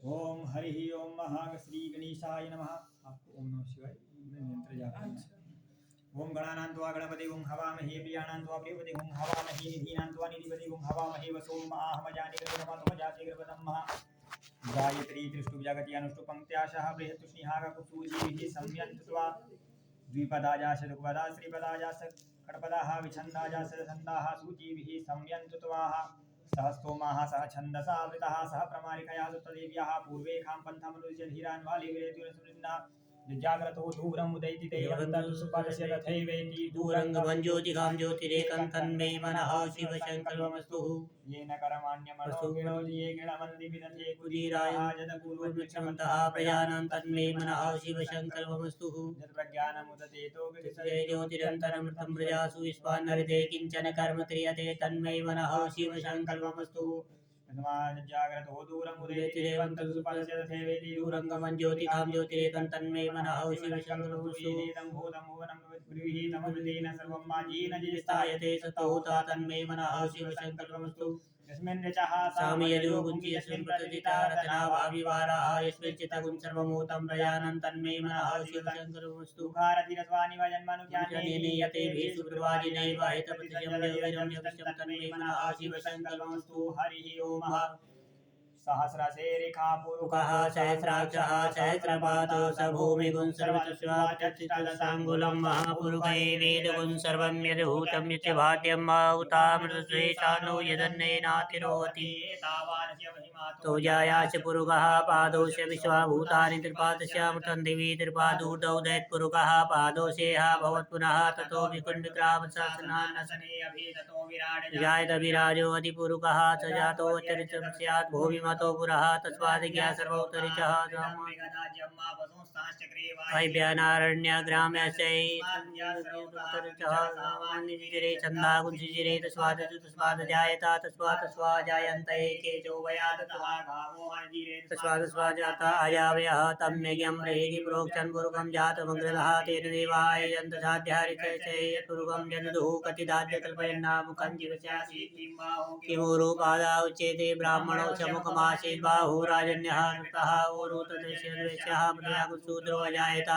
ओम हरि ओम महाश्री गणेशाय नमः। आपको ओम नमः शिवाय मंत्र जाप करना है। ओम गणानां त्वा गणपति ओम हवामहे प्रियाणां त्वा प्रियपति ओम हवामहे निधीनां त्वा निधिपति ओम हवामहे वसोम आहमजानि गणपतमजाति गणपतमः गायत्री त्रिष्टु जगति अनुष्टु पंक्त्याशः बृहत्तुष्णिहाग कुसुजीभिः संयन्त्वा द्विपदाजाश दुपदा श्रीपदाजाश खड्पदाः विछन्दाजाश छन्दाः सूचीभिः संयन्त्वाः सहस्तोमाः सह छन्दसा वृतः सह प्रमारिकया सुतदेव्याः पूर्वे खां पन्थमनुज्य धीरान् वालिविरेतुरसुरिन्ना जाग्रतो दूरम् उदैति देवन्तसुपदस्य तथैवेति दूरङ्गमं ज्योतिकां ज्योतिरेकं मनः शिवशङ्करमस्तु येन करमाण्यमनोगिणो ये गिणमन्दिविदधे कुदीराय जगपूर्वक्षमन्तः प्रजानां तन्मे मनः शिवशङ्करमस्तु यत्प्रज्ञानमुदतेतो ज्योतिरन्तरमृतं प्रजासु विश्वान्नरिते किञ्चन कर्म क्रियते तन्मे मनः शिवशङ्करमस्तु जाग्रतो दूरम् उदैति देवन्तसुपदस्य तथैवेति दूरङ्गमं ज्योतिकां ज्योतिरेकं तन्मे मनः शिवशङ्करमस्तु सर्वं माजीन स्थायते सतोता तन्मे मनः शिवशङ्करमस्तु यस्मिन् ऋचः सामयजो गुञ्चियस्मिन् प्रतिजिता रचनाभाविवाराः यस्मिन् चित्तगुं सर्वभूतं प्रजानं तन्मे मनः शिवशङ्करमस्तु भारतीरस्वानि वजन्मनुज्ञानेन यतेभिः सुप्रवाजिनैव हितप्रतिजं देवैरं यविष्टं तन्मे मनः शिवशङ्करमस्तु हरिः ओम सहस्रशेरिखा पुरुषः सहस्राक्षः सहस्रपादो स भूमिगुं सर्वचक्षुषाङ्गुलं महापुरुषे वेदगुं सर्वं यद्भूतं यच्भाद्यं माहुतामृतश्रेषानो यदन्नेनातिरोहति तोजायाश्च पुरुषः पादोश्च विश्वभूतानि त्रिपादस्यामृतं दिवि त्रिपादूर्धौ दैत्पुरुषः पादोषेह भवत्पुनः ततो विकुण्डग्रामशासनान्नसनेऽभिततो जायत अधिपुरुषः स जातोऽतिरिक्तं स्यात् भूमिमतो पुरः तस्मादिज्ञा सर्वोत्तरिचः वैभ्यानारण्यग्राम्यश्चैतरिचः छन्दागुंसिजिरे तस्मात् तस्मात् जायता तस्मात् तस्वा जायन्त एके चोभयात् तस्मात् तस्वा जाता अजावयः तं यज्ञं प्रहेति प्रोक्षन् पुरुषं जातमग्रदः तेन देवाः यजन्त साध्यहरितैः यत्पुरुषं जदुः कतिदाद्य कल्पयन्नामुखं जीवस्यासि किमुरुपादा उच्यते ब्राह्मणो मुखमासीत् बाहुराजन्यः कृतः ओरुतदेशः शूद्रो अजायत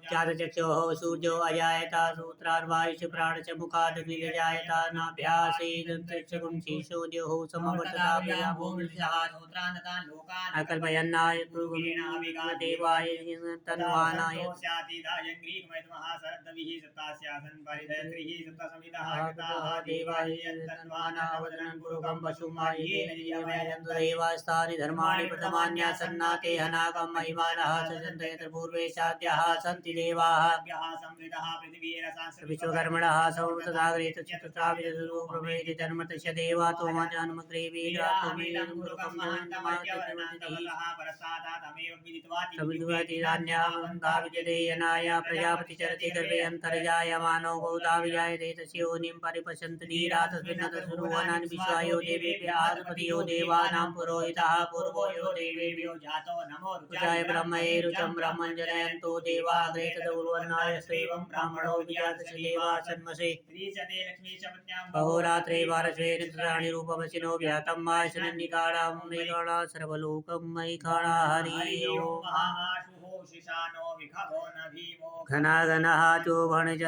चातचक्षोः सूर्यो अजायत सूत्रार्वायुष प्राणच मुखादग्निरजायत नाभ्यासीदन्तरिक्षकुंशीशोद्योः समवर्तता भूमिशः अकल्पयन्नाय देवाय तन्वानाय देवाय तन्वानावदनं पुरुषं पशुमायेन देवास्तानि धर्माणि प्रथमान्यासन्नाते हनाकं महिमानः सजन्त यत्र पूर्वे साध्याः सन्ति देवाः विश्वकर्मणः संवृतसागरे तथा विदुरूपमेति धर्मतस्य देवा तोमाजानुमग्रे वीरात्मैवविदित्वातिरान्यामन्दाविजदेयनाय प्रजापति चरति गर्भे अन्तर्जायमानो गोदा विजायते तस्य योनिं परिपश्यन्ति धीरा तस्मिन्नतसुरुवनानि विश्वायो देवेभ्यः आदिपतियो देवानां पुरोहितः पूर्वो यो देवेभ्यो जातो नमो रुचाय ब्रह्मये रुचं ब्रह्मं जनयन्तो देवा अग्रे तदुर्वन्नाय सेवं ब्राह्मणो विजातस्य देवा सन्मसे अहोरात्रे वारस्वेन तत्राणि रूपमसिनो व्यातं मायसनन्निकाणां मेकाणा सर्वलोकं मयिकाणा हरि ओम घनाघनः चोभणज